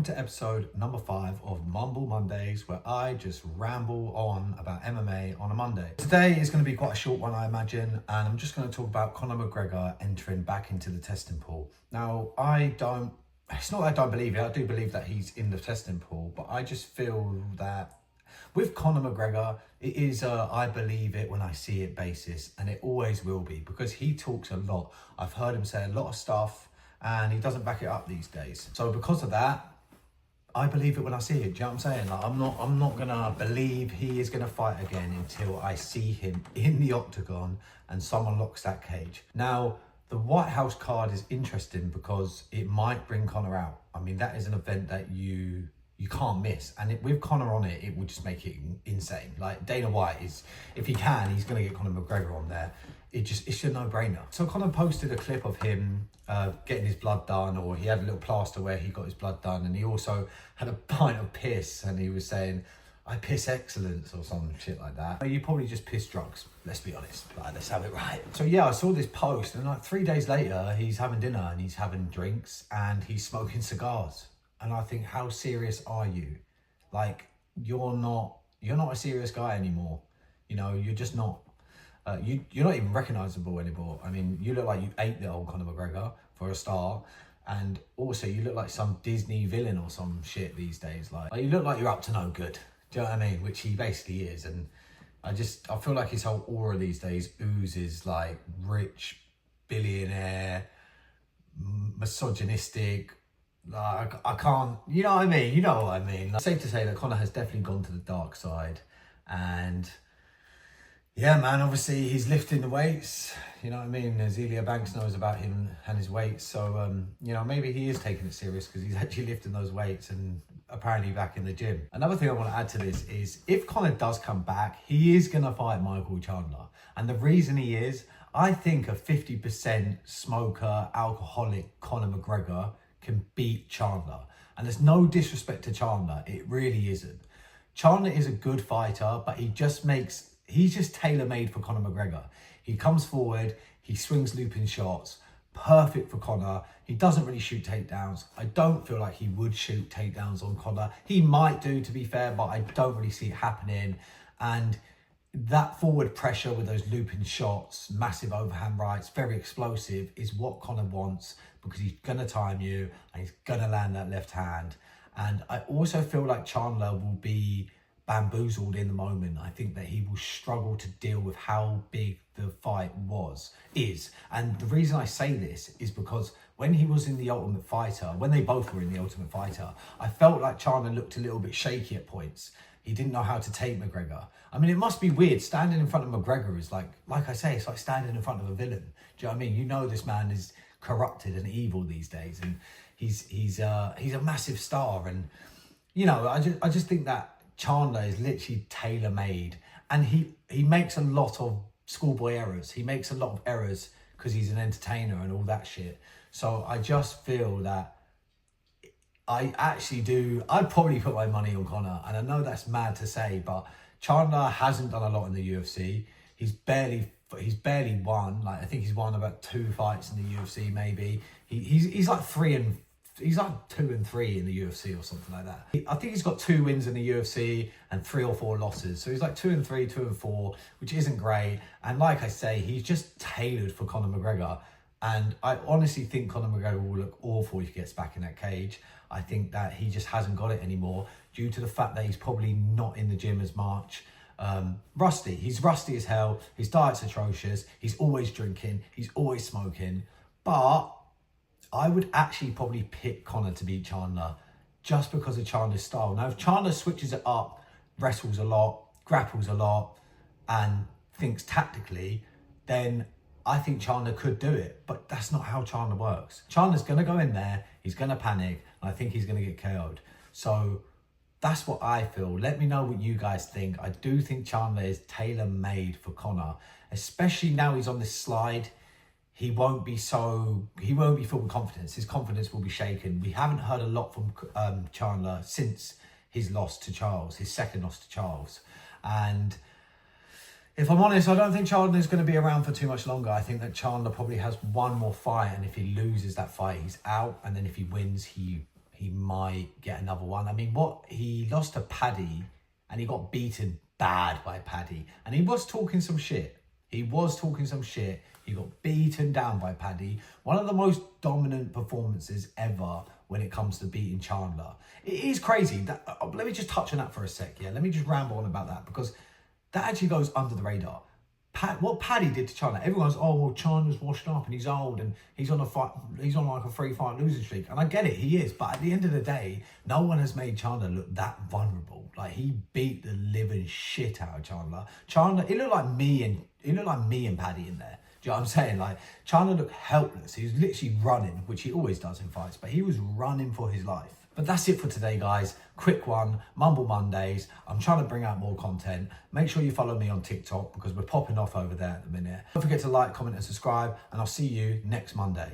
to episode number 5 of Mumble Mondays, where I just ramble on about MMA on a Monday. Today is going to be quite a short one, I imagine, and I'm just going to talk about Conor McGregor entering back into the testing pool. Now, it's not that I don't believe it, I do believe that he's in the testing pool, but I just feel that with Conor McGregor, it is I believe it when I see it basis, and it always will be, because he talks a lot. I've heard him say a lot of stuff, and he doesn't back it up these days. So because of that, I believe it when I see it. Do you know what I'm saying? Like, I'm not gonna believe he is gonna fight again until I see him in the octagon and someone locks that cage. Now, the White House card is interesting because it might bring Conor out. I mean, that is an event that you can't miss, and with Conor on it, it would just make it insane. Like, Dana White is, if he can, he's gonna get Conor McGregor on there. It's a no-brainer. So Conor posted a clip of him getting his blood done, or he had a little plaster where he got his blood done, and he also had a pint of piss, and he was saying, "I piss excellence," or some shit like that. You probably just piss drugs, let's be honest. Like, let's have it right. So yeah, I saw this post, and like 3 days later, he's having dinner, and he's having drinks, and he's smoking cigars. And I think, how serious are you? Like, you're not a serious guy anymore. You know, you're just not. You're not even recognisable anymore. I mean, you look like you ate the old Conor McGregor for a start, and also you look like some Disney villain or some shit these days. Like you look like you're up to no good. Do you know what I mean? Which he basically is. And I feel like his whole aura these days oozes like rich billionaire, misogynistic. Like, I can't. You know what I mean? You know what I mean. Like, safe to say that Conor has definitely gone to the dark side, and yeah, man, obviously he's lifting the weights, you know what I mean? Azealia Banks knows about him and his weights, so, you know, maybe he is taking it serious because he's actually lifting those weights and apparently back in the gym. Another thing I want to add to this is, if Conor does come back, he is going to fight Michael Chandler. And the reason he is, I think a 50% smoker, alcoholic Conor McGregor can beat Chandler. And there's no disrespect to Chandler, it really isn't. Chandler is a good fighter, but he's just tailor-made for Conor McGregor. He comes forward, he swings looping shots, perfect for Conor. He doesn't really shoot takedowns. I don't feel like he would shoot takedowns on Conor. He might do, to be fair, but I don't really see it happening. And that forward pressure with those looping shots, massive overhand rights, very explosive, is what Conor wants, because he's going to time you and he's going to land that left hand. And I also feel like Chandler will be bamboozled in the moment. I think that he will struggle to deal with how big the fight is. And the reason I say this is because when he was in The Ultimate Fighter, when they both were in The Ultimate Fighter, I felt like Chandler looked a little bit shaky at points. He didn't know how to take McGregor. I mean, it must be weird. Standing in front of McGregor is like I say, it's like standing in front of a villain. Do you know what I mean? You know this man is corrupted and evil these days, and he's a massive star. And you know, I just think that Chandler is literally tailor-made, and he makes a lot of schoolboy errors. He makes a lot of errors because he's an entertainer and all that shit. So I just feel that I'd probably put my money on Conor, and I know that's mad to say, but Chandler hasn't done a lot in the UFC. He's barely won. Like, I think he's won about 2 fights in the UFC, maybe. He's like 2 and 3 in the UFC or something like that. I think he's got 2 wins in the UFC and 3 or 4 losses. So he's like 2 and 3, 2 and 4, which isn't great. And like I say, he's just tailored for Conor McGregor. And I honestly think Conor McGregor will look awful if he gets back in that cage. I think that he just hasn't got it anymore due to the fact that he's probably not in the gym as much. Rusty. He's rusty as hell. His diet's atrocious. He's always drinking. He's always smoking. But I would actually probably pick Conor to beat Chandler just because of Chandler's style. Now, if Chandler switches it up, wrestles a lot, grapples a lot, and thinks tactically, then I think Chandler could do it. But that's not how Chandler works. Chandler's going to go in there, he's going to panic, and I think he's going to get KO'd. So that's what I feel. Let me know what you guys think. I do think Chandler is tailor-made for Conor, especially now he's on this slide. He won't be filled with confidence. His confidence will be shaken. We haven't heard a lot from Chandler since his loss to Charles, his second loss to Charles. And if I'm honest, I don't think Chandler is going to be around for too much longer. I think that Chandler probably has one more fight, and if he loses that fight, he's out. And then if he wins, he he might get another one. I mean, he lost to Paddy and he got beaten bad by Paddy. And he was talking some shit. He got beaten down by Paddy. One of the most dominant performances ever when it comes to beating Chandler. It is crazy. Let me just touch on that for a sec, yeah? Let me just ramble on about that because that actually goes under the radar. What Paddy did to Chandler, everyone's, oh, well, Chandler's washed up and he's old and he's on like a 3-fight losing streak. And I get it, he is. But at the end of the day, no one has made Chandler look that vulnerable. Like, he beat the living shit out of Chandler. It looked like me and Paddy in there. Do you know what I'm saying? Like, Chandler looked helpless. He was literally running, which he always does in fights, but he was running for his life. But that's it for today, guys. Quick one, Mumble Mondays. I'm trying to bring out more content. Make sure you follow me on TikTok because we're popping off over there at the minute. Don't forget to like, comment and subscribe, and I'll see you next Monday.